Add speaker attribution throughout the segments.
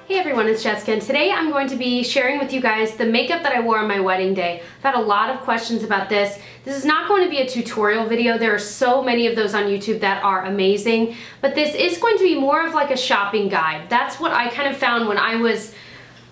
Speaker 1: Hey everyone, it's Jessica, and today I'm going to be sharing with you guys the makeup that I wore on my wedding day. I've had a lot of questions about this. This is not going to be a tutorial video. There are so many of those on YouTube that are amazing, but this is going to be more of like a shopping guide. That's what I kind of found when I was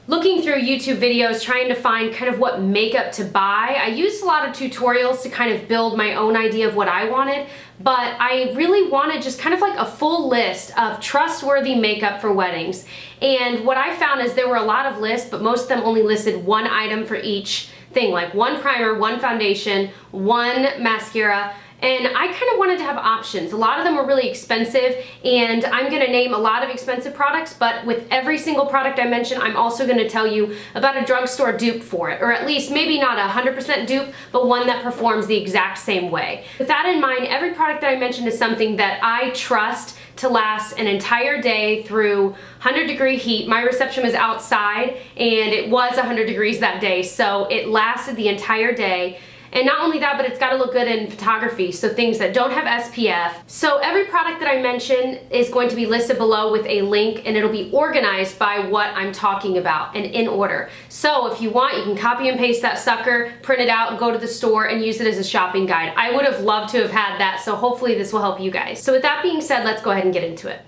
Speaker 1: looking through YouTube videos trying to find kind of what makeup to buy. I used a lot of tutorials to kind of build my own idea of what I wanted, but I really wanted just kind of like a full list of trustworthy makeup for weddings. And what I found is there were a lot of lists, but most of them only listed one item for each thing, like one primer, one foundation, one mascara, and I kind of wanted to have options. A lot of them were really expensive, and I'm gonna name a lot of expensive products, but with every single product I mention, I'm also gonna tell you about a drugstore dupe for it, or at least maybe not a 100% dupe, but one that performs the exact same way. With that in mind, every product that I mentioned is something that I trust to last an entire day through 100-degree heat. My reception was outside, and it was 100 degrees that day, so it lasted the entire day. And not only that, but it's got to look good in photography, so things that don't have SPF. So every product that I mention is going to be listed below with a link, and it'll be organized by what I'm talking about and in order. So if you want, you can copy and paste that sucker, print it out, and go to the store and use it as a shopping guide. I would have loved to have had that, so hopefully this will help you guys. So with that being said, let's go ahead and get into it.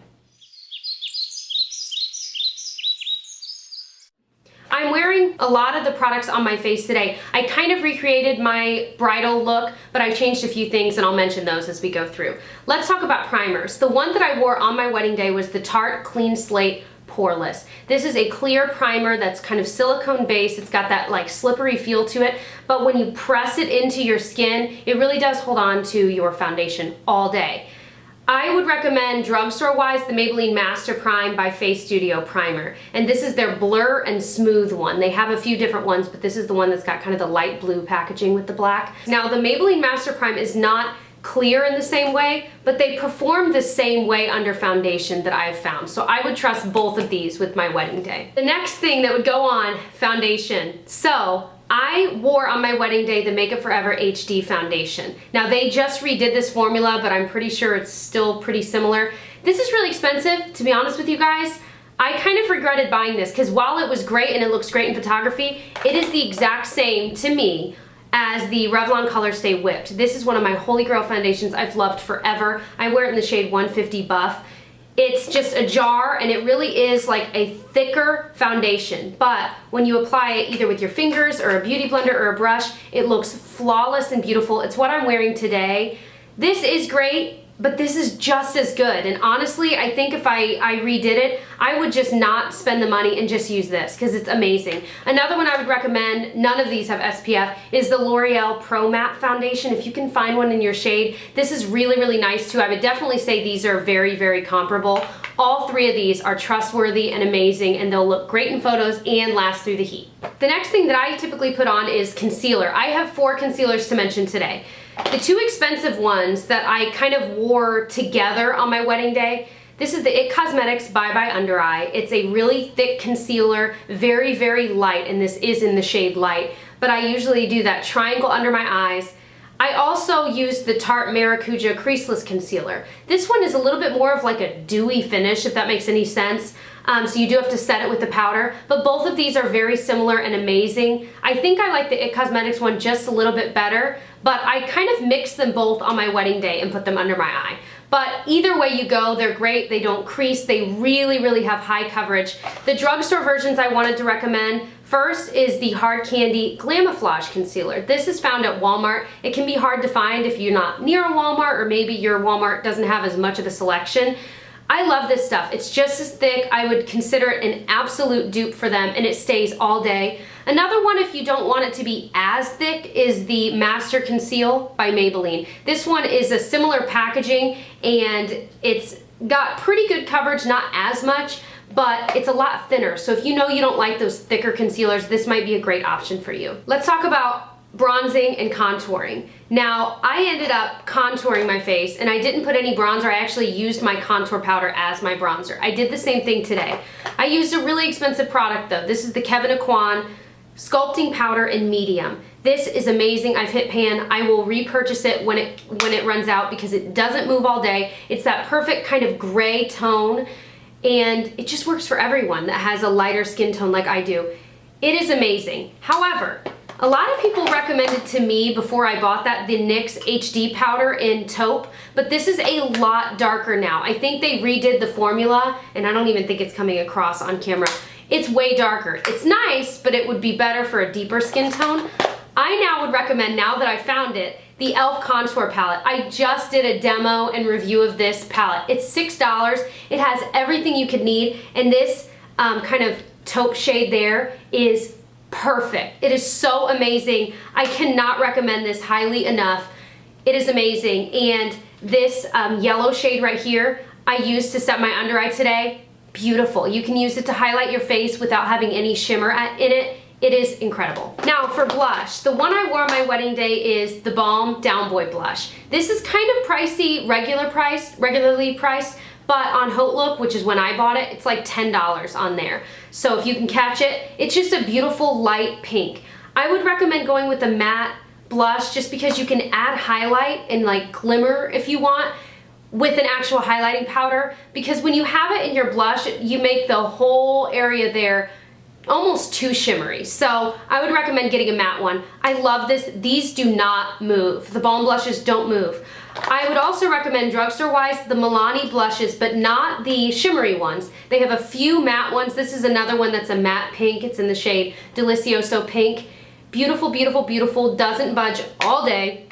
Speaker 1: I'm wearing a lot of the products on my face today. I kind of recreated my bridal look, but I changed a few things, and I'll mention those as we go through. Let's talk about primers. The one that I wore on my wedding day was the Tarte Clean Slate Poreless. This is a clear primer that's kind of silicone based. It's got that like slippery feel to it, but when you press it into your skin, it really does hold on to your foundation all day. I would recommend drugstore-wise the Maybelline Master Prime by Face Studio Primer, and this is their blur and smooth one. They have a few different ones, but this is the one that's got kind of the light blue packaging with the black. Now the Maybelline Master Prime is not clear in the same way, but they perform the same way under foundation that I've found. So I would trust both of these with my wedding day. The next thing that would go on, foundation. So I wore on my wedding day the Makeup Forever HD foundation. Now they just redid this formula, but I'm pretty sure it's still pretty similar. This is really expensive, to be honest with you guys. I kind of regretted buying this because while it was great and it looks great in photography, it is the exact same to me as the Revlon Colorstay Whipped. This is one of my holy grail foundations I've loved forever. I wear it in the shade 150 Buff. It's just a jar, and it really is like a thicker foundation, but when you apply it either with your fingers or a beauty blender or a brush, it looks flawless and beautiful. It's what I'm wearing today. This is great, but this is just as good, and honestly, I think if I redid it, I would just not spend the money and just use this because it's amazing. Another one I would recommend, none of these have SPF, is the Loreal Pro Matte Foundation. If you can find one in your shade, this is really, really nice too. I would definitely say these are very, very comparable. All three of these are trustworthy and amazing, and they'll look great in photos and last through the heat. The next thing that I typically put on is concealer. I have 4 concealers to mention today. The 2 expensive ones that I kind of wore together on my wedding day, this is the IT Cosmetics Bye Bye Under Eye. It's a really thick concealer, very, very light, and this is in the shade light, but I usually do that triangle under my eyes. I also use the Tarte Maracuja Creaseless Concealer. This one is a little bit more of like a dewy finish, if that makes any sense. So you do have to set it with the powder, but both of these are very similar and amazing. I think I like the IT Cosmetics one just a little bit better, but I kind of mixed them both on my wedding day and put them under my eye. But either way you go, they're great. They don't crease. They really, really have high coverage. The drugstore versions I wanted to recommend, first is the Hard Candy Glamoflauge Concealer. This is found at Walmart. It can be hard to find if you're not near a Walmart, or maybe your Walmart doesn't have as much of a selection. I love this stuff. It's just as thick. I would consider it an absolute dupe for them, and it stays all day. Another one, if you don't want it to be as thick, is the Master Conceal by Maybelline. This one is a similar packaging, and it's got pretty good coverage, not as much, but it's a lot thinner. So if you know you don't like those thicker concealers, this might be a great option for you. Let's talk about bronzing and contouring. Now, I ended up contouring my face, and I didn't put any bronzer. I actually used my contour powder as my bronzer. I did the same thing today. I used a really expensive product though. This is the Kwan Sculpting Powder in medium. This is amazing. I've hit pan. I will repurchase it when it runs out because it doesn't move all day. It's that perfect kind of gray tone. and it just works for everyone that has a lighter skin tone like I do. It is amazing. However, a lot of people recommended to me before I bought that the NYX HD powder in taupe, but this is a lot darker now. I think they redid the formula, and I don't even think it's coming across on camera. It's way darker. It's nice, but it would be better for a deeper skin tone. I now would recommend, now that I found it, the e.l.f. Contour Palette. I just did a demo and review of this palette. It's $6. It has everything you could need, and this kind of taupe shade there is perfect. It is so amazing. I cannot recommend this highly enough. It is amazing. And this yellow shade right here, I used to set my under eye today. Beautiful. You can use it to highlight your face without having any shimmer in it. It is incredible. Now for blush, the one I wore on my wedding day is the Balm Down Boy blush. This is kind of pricey, regularly priced, but on Haute Look, which is when I bought it, it's like $10 on there. So if you can catch it, it's just a beautiful light pink. I would recommend going with a matte blush just because you can add highlight and like glimmer if you want with an actual highlighting powder, because when you have it in your blush, you make the whole area there almost too shimmery. So I would recommend getting a matte one. I love this. These do not move. The balm blushes don't move. I would also recommend drugstore wise the Milani blushes, but not the shimmery ones. They have a few matte ones. This is another one that's a matte pink. It's in the shade Delicioso Pink. Beautiful, beautiful, beautiful. Doesn't budge all day.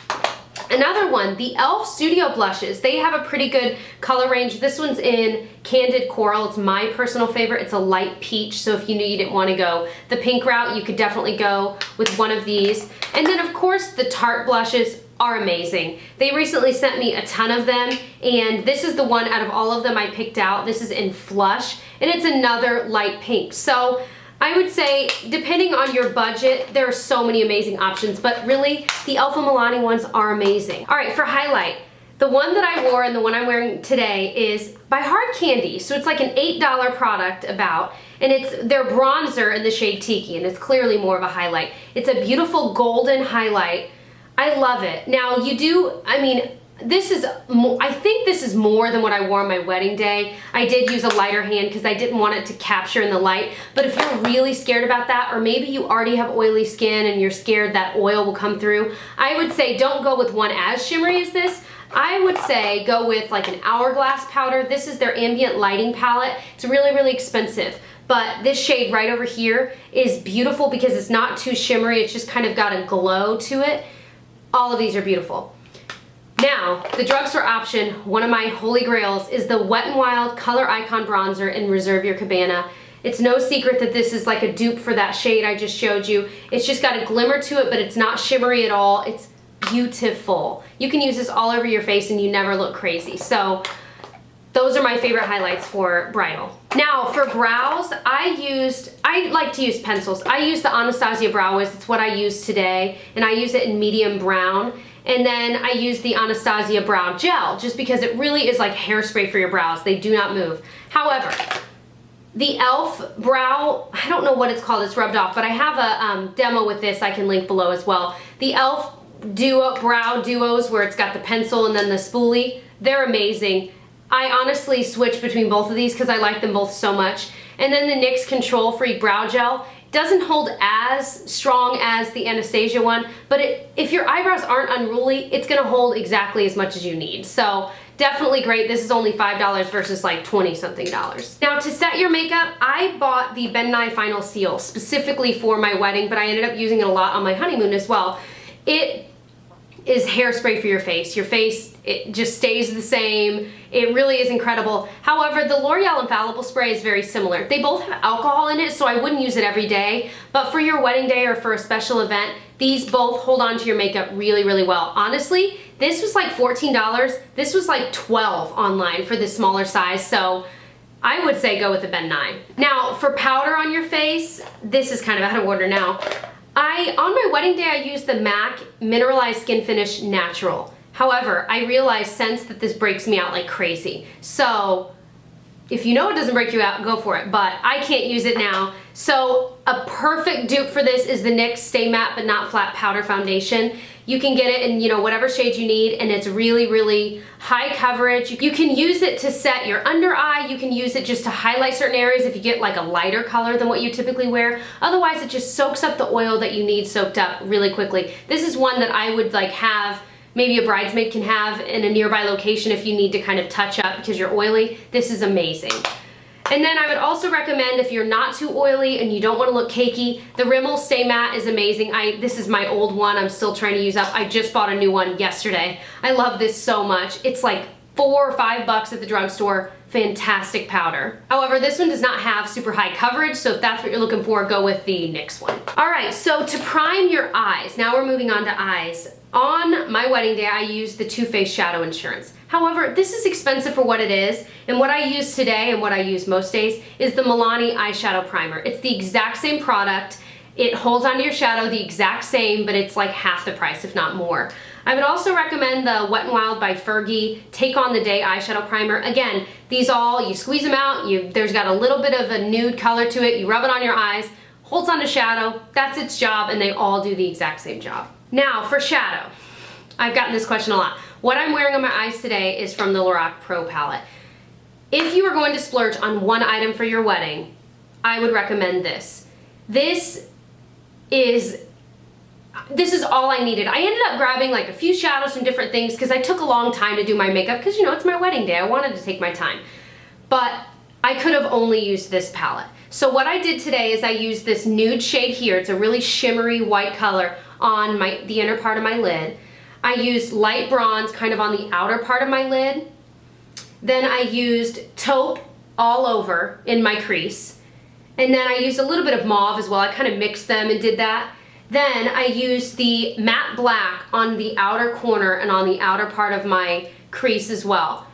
Speaker 1: Another one, the e.l.f. Studio Blushes. They have a pretty good color range. This one's in Candid Coral. It's my personal favorite. It's a light peach, so if you knew you didn't want to go the pink route, you could definitely go with one of these. And then, of course, the Tarte blushes are amazing. They recently sent me a ton of them, and this is the one out of all of them I picked out. This is in Flush, and it's another light pink. So I would say, depending on your budget, there are so many amazing options, but really, the e.l.f. and Milani ones are amazing. All right, for highlight, the one that I wore and the one I'm wearing today is by Hard Candy. So it's like an $8 product about, and it's their bronzer in the shade Tiki, and it's clearly more of a highlight. It's a beautiful golden highlight. I love it. Now you do, I mean, this is, I think this is more than what I wore on my wedding day. I did use a lighter hand because I didn't want it to capture in the light, but if you're really scared about that, or maybe you already have oily skin and you're scared that oil will come through, I would say don't go with one as shimmery as this. I would say go with like an Hourglass powder. This is their ambient lighting palette. It's really, really expensive, but this shade right over here is beautiful because it's not too shimmery. It's just kind of got a glow to it. All of these are beautiful. Now, the drugstore option, one of my holy grails, is the Wet n Wild Color Icon Bronzer in Reserve Your Cabana. It's no secret that this is like a dupe for that shade I just showed you. It's just got a glimmer to it, but it's not shimmery at all. It's beautiful. You can use this all over your face and you never look crazy. So those are my favorite highlights for bridal. Now for brows, I like to use pencils. I use the Anastasia Brow Wiz. It's what I use today, and I use it in medium brown. And then I use the Anastasia Brow Gel just because it really is like hairspray for your brows. They do not move. However, the e.l.f. brow, I don't know what it's called, it's rubbed off, but I have a demo with this I can link below as well. The e.l.f. brow duos where it's got the pencil and then the spoolie, they're amazing. I honestly switch between both of these because I like them both so much. And then the NYX Control Free Brow Gel doesn't hold as strong as the Anastasia one, but if your eyebrows aren't unruly, it's gonna hold exactly as much as you need. So definitely great. This is only $5 versus like 20-something dollars. Now to set your makeup, I bought the Ben Nye Final Seal specifically for my wedding, but I ended up using it a lot on my honeymoon as well. It is hairspray for your face. Your face, it just stays the same. It really is incredible. However, the L'Oreal Infallible Spray is very similar. They both have alcohol in it, so I wouldn't use it every day, but for your wedding day or for a special event, these both hold on to your makeup really, really well. Honestly, this was like $14. This was like $12 online for this smaller size, so I would say go with the Ben Nye. Now, for powder on your face, this is kind of out of order now. On my wedding day, I used the MAC Mineralized Skin Finish Natural. However, I realized since that this breaks me out like crazy. So If you know it doesn't break you out, go for it, but I can't use it now. So a perfect dupe for this is the NYX Stay Matte But Not Flat Powder Foundation. You can get it in, you know, whatever shade you need, and it's really, really high coverage. You can use it to set your under eye. You can use it just to highlight certain areas if you get like a lighter color than what you typically wear. Otherwise, it just soaks up the oil that you need soaked up really quickly. This is one that I would like have, maybe a bridesmaid can have in a nearby location if you need to kind of touch up because you're oily. This is amazing. And then I would also recommend, if you're not too oily and you don't want to look cakey, the Rimmel Stay Matte is amazing. This is my old one I'm still trying to use up. I just bought a new one yesterday. I love this so much. It's like $4 or $5 at the drugstore. Fantastic powder. However, this one does not have super high coverage, so if that's what you're looking for, go with the NYX one. All right, so to prime your eyes, now we're moving on to eyes. On my wedding day, I used the Too Faced Shadow Insurance. However, this is expensive for what it is, and what I use today and what I use most days is the Milani Eyeshadow Primer. It's the exact same product. It holds onto your shadow the exact same, but it's like half the price, if not more. I would also recommend the Wet n Wild by Fergie Take On The Day Eyeshadow Primer. Again, these all, you squeeze them out, there's got a little bit of a nude color to it, you rub it on your eyes, holds onto shadow, that's its job, and they all do the exact same job. Now, for shadow, I've gotten this question a lot. What I'm wearing on my eyes today is from the Lorac Pro Palette. If you are going to splurge on one item for your wedding, I would recommend this. This is all I needed. I ended up grabbing like a few shadows from different things because I took a long time to do my makeup because, you know, it's my wedding day. I wanted to take my time. But I could have only used this palette. So what I did today is I used this nude shade here. It's a really shimmery white color on the inner part of my lid. I used light bronze kind of on the outer part of my lid. Then I used taupe all over in my crease. And then I used a little bit of mauve as well. I kind of mixed them and did that. Then I used the matte black on the outer corner and on the outer part of my crease as well.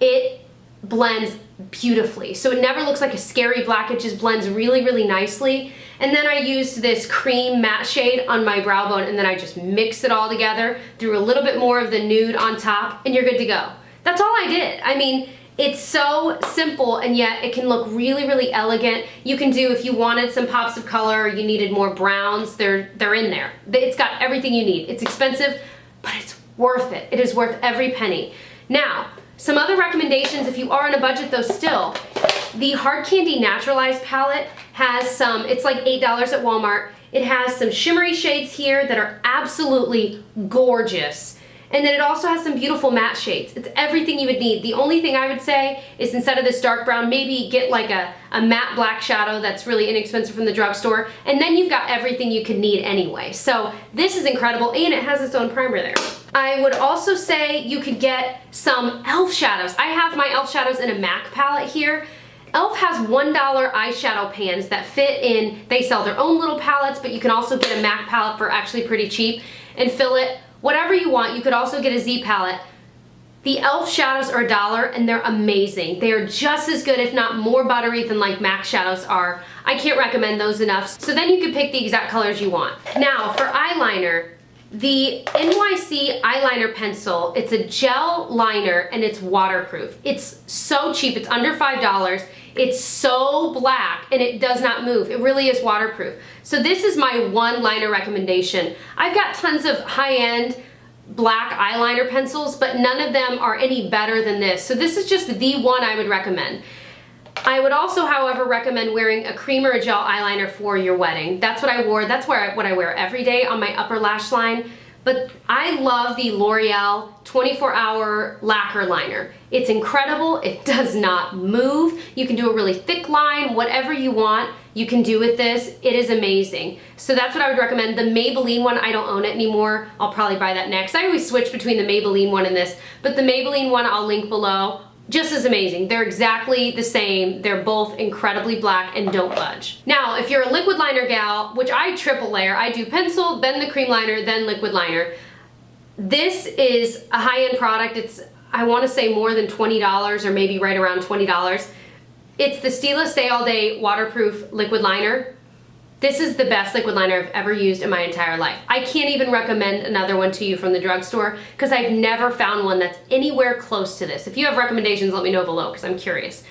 Speaker 1: It blends beautifully. So it never looks like a scary black. It just blends really, really nicely. And then I used this cream matte shade on my brow bone, and then I just mixed it all together, threw a little bit more of the nude on top, and you're good to go. That's all I did. I mean, it's so simple, and yet it can look really, really elegant. You can do, if you wanted some pops of color, you needed more browns, they're in there. It's got everything you need. It's expensive, but it's worth it. It is worth every penny. Now, some other recommendations if you are on a budget though still. The Hard Candy Naturalized palette has some, it's like $8 at Walmart. It has some shimmery shades here that are absolutely gorgeous. And then it also has some beautiful matte shades. It's everything you would need. The only thing I would say is instead of this dark brown, maybe get like a matte black shadow that's really inexpensive from the drugstore, and then you've got everything you could need anyway. So this is incredible, and it has its own primer there. I would also say you could get some e.l.f. shadows. I have my e.l.f. shadows in a MAC palette here. e.l.f. has $1 eyeshadow pans that fit in, they sell their own little palettes, but you can also get a MAC palette for actually pretty cheap and fill it whatever you want. You could also get a Z palette. The e.l.f. shadows are $1 and they're amazing. They are just as good, if not more buttery than like MAC shadows are. I can't recommend those enough. So then you can pick the exact colors you want. Now for eyeliner, the NYC eyeliner pencil, it's a gel liner and it's waterproof. It's so cheap, it's under $5. It's so black and it does not move. It really is waterproof. So this is my one liner recommendation. I've got tons of high-end black eyeliner pencils, but none of them are any better than this. So this is just the one I would recommend. I would also, however, recommend wearing a cream or a gel eyeliner for your wedding. That's what I wore. That's what I wear every day on my upper lash line. But I love the L'Oreal 24-hour lacquer liner. It's incredible. It does not move. You can do a really thick line, whatever you want, you can do with this. It is amazing. So that's what I would recommend. The Maybelline one, I don't own it anymore. I'll probably buy that next. I always switch between the Maybelline one and this, but the Maybelline one I'll link below. Just as amazing. They're exactly the same. They're both incredibly black and don't budge. Now, if you're a liquid liner gal, which I triple layer, I do pencil, then the cream liner, then liquid liner. This is a high-end product. It's, I want to say, more than $20 or maybe right around $20. It's the Stila Stay All Day Waterproof Liquid Liner. This is the best liquid liner I've ever used in my entire life. I can't even recommend another one to you from the drugstore because I've never found one that's anywhere close to this. If you have recommendations, let me know below because I'm curious.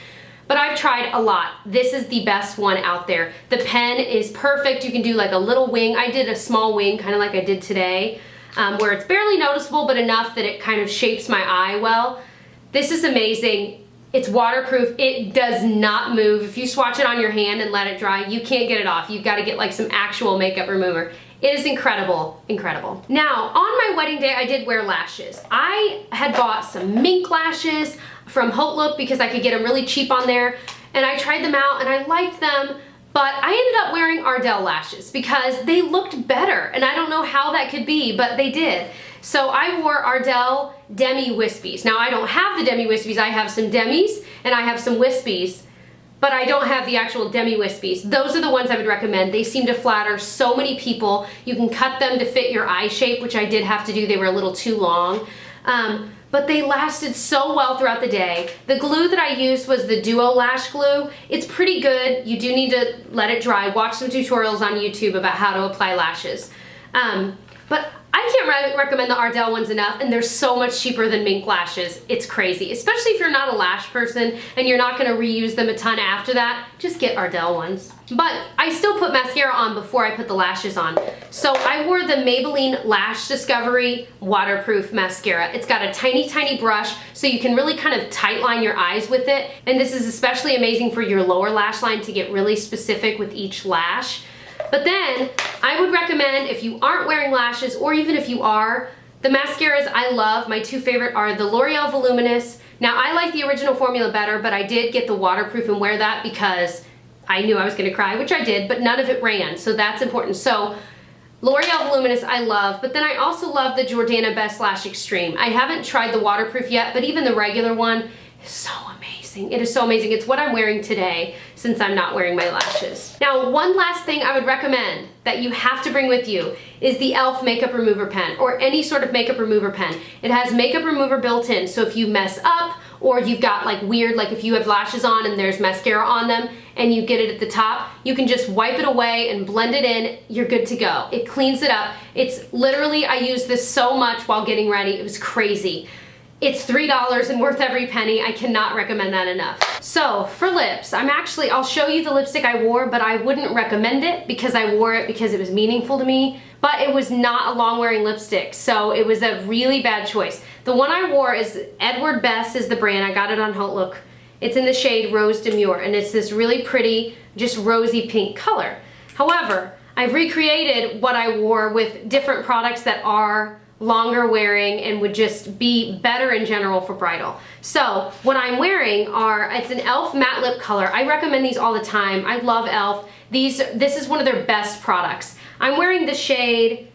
Speaker 1: but I've tried a lot. This is the best one out there. The pen is perfect. You can do like a little wing. I did a small wing, kind of like I did today, where it's barely noticeable, but enough that it kind of shapes my eye well. This is amazing. It's waterproof. It does not move. If you swatch it on your hand and let it dry, you can't get it off. You've got to get like some actual makeup remover. It is incredible, incredible. Now, on my wedding day, I did wear lashes. I had bought some mink lashes from Haute Look because I could get them really cheap on there, and I tried them out and I liked them, but I ended up wearing Ardell lashes because they looked better, and I don't know how that could be, but they did. So I wore Ardell Demi Wispies. Now, I don't have the Demi Wispies. I have some Demis and I have some Wispies, but I don't have the actual Demi Wispies. Those are the ones I would recommend. They seem to flatter so many people. You can cut them to fit your eye shape, which I did have to do. They were a little too long. But they lasted so well throughout the day. The glue that I used was the Duo Lash Glue. It's pretty good. You do need to let it dry. Watch some tutorials on YouTube about how to apply lashes. But I can't recommend the Ardell ones enough, and they're so much cheaper than mink lashes. It's crazy, especially if you're not a lash person and you're not gonna reuse them a ton after that. Just get Ardell ones. But I still put mascara on before I put the lashes on. So I wore the Maybelline Lash Discovery Waterproof Mascara. It's got a tiny, tiny brush, so you can really kind of tight line your eyes with it. And this is especially amazing for your lower lash line to get really specific with each lash. But then, I would recommend, if you aren't wearing lashes, or even if you are, the mascaras I love, my two favorite are the L'Oreal Voluminous. Now, I like the original formula better, but I did get the waterproof and wear that because I knew I was gonna cry, which I did, but none of it ran, so that's important. So, L'Oreal Voluminous I love, but then I also love the Jordana Best Lash Extreme. I haven't tried the waterproof yet, but even the regular one is so amazing. It is so amazing. It's what I'm wearing today since I'm not wearing my lashes. Now, one last thing I would recommend that you have to bring with you is the e.l.f. Makeup Remover Pen, or any sort of makeup remover pen. It has makeup remover built in, so if you mess up, or you've got like weird, like if you have lashes on and there's mascara on them and you get it at the top, you can just wipe it away and blend it in, you're good to go. It cleans it up. It's literally, I used this so much while getting ready, it was crazy. It's $3 and worth every penny. I cannot recommend that enough. So for lips, I'll show you the lipstick I wore, but I wouldn't recommend it because I wore it because it was meaningful to me, but it was not a long wearing lipstick, so it was a really bad choice. The one I wore is Edward Best is the brand. I got it on Haute Look. It's in the shade Rose Demure, and it's this really pretty, just rosy pink color. However, I've recreated what I wore with different products that are longer wearing and would just be better in general for bridal. So what I'm wearing it's an e.l.f. matte lip color. I recommend these all the time. I love e.l.f. This is one of their best products. I'm wearing the shade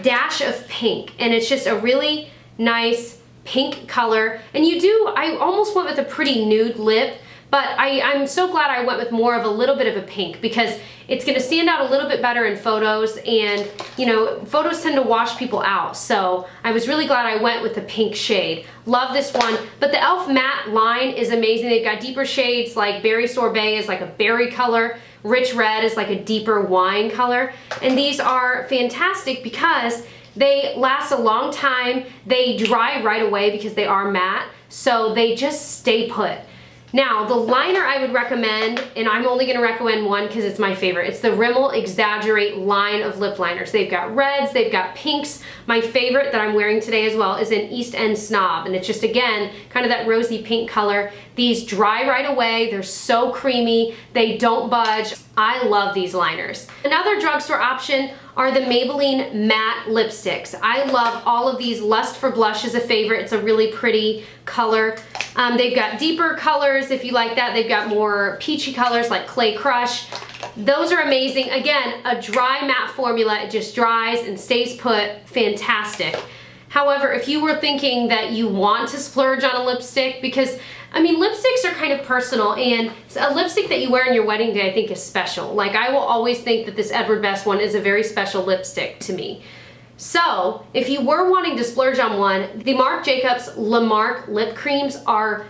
Speaker 1: Dash of Pink, and it's just a really nice pink color. And I almost went with a pretty nude lip, but I'm so glad I went with more of a little bit of a pink because it's gonna stand out a little bit better in photos, and you know, photos tend to wash people out. So I was really glad I went with the pink shade. Love this one, but the e.l.f. matte line is amazing. They've got deeper shades like Berry Sorbet is like a berry color, Rich Red is like a deeper wine color, and these are fantastic because they last a long time. They dry right away because they are matte, so they just stay put. Now, the liner I would recommend, and I'm only going to recommend one because it's my favorite, it's the Rimmel Exaggerate line of lip liners. They've got reds, they've got pinks. My favorite that I'm wearing today as well is an East End Snob, and it's just, again, kind of that rosy pink color. These dry right away, they're so creamy, they don't budge. I love these liners. Another drugstore option are the Maybelline matte lipsticks. I love all of these. Lust for Blush is a favorite. It's a really pretty color. They've got deeper colors if you like that. They've got more peachy colors like Clay Crush. Those are amazing. Again, a dry matte formula. It just dries and stays put. Fantastic. However, if you were thinking that you want to splurge on a lipstick, because I mean, lipsticks are kind of personal, and a lipstick that you wear on your wedding day I think is special. Like, I will always think that this Edward Best one is a very special lipstick to me. So, if you were wanting to splurge on one, the Marc Jacobs Le Marc lip creams are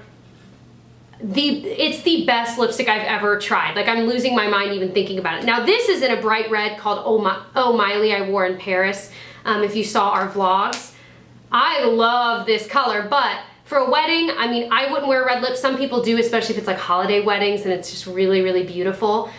Speaker 1: it's the best lipstick I've ever tried. Like, I'm losing my mind even thinking about it. Now, this is in a bright red called Oh Miley I wore in Paris, if you saw our vlogs. I love this color, but For a wedding, I mean, I wouldn't wear red lips. Some people do, especially if it's like holiday weddings and it's just really, really beautiful.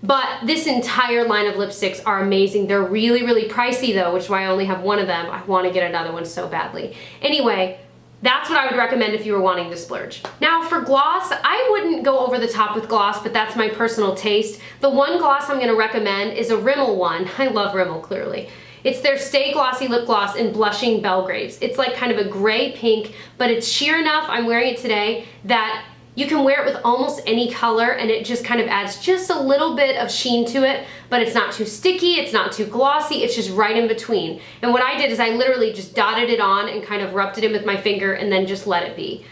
Speaker 1: But this entire line of lipsticks are amazing. They're really, really pricey though, which is why I only have one of them. I want to get another one so badly. Anyway, that's what I would recommend if you were wanting to splurge. Now for gloss, I wouldn't go over the top with gloss, but that's my personal taste. The one gloss I'm going to recommend is a Rimmel one. I love Rimmel, clearly. It's their Stay Glossy Lip Gloss in Blushing Belgraves. It's like kind of a gray pink, but it's sheer enough, I'm wearing it today, that you can wear it with almost any color and it just kind of adds just a little bit of sheen to it, but it's not too sticky, it's not too glossy, it's just right in between. And what I did is I literally just dotted it on and kind of rubbed it in with my finger and then just let it be.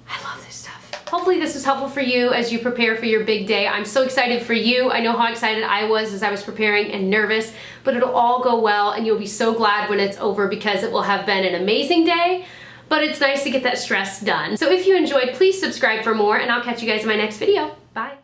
Speaker 1: I love this stuff. Hopefully this was helpful for you as you prepare for your big day. I'm so excited for you. I know how excited I was as I was preparing and nervous, but it'll all go well and you'll be so glad when it's over because it will have been an amazing day. But it's nice to get that stress done. So if you enjoyed, please subscribe for more and I'll catch you guys in my next video. Bye.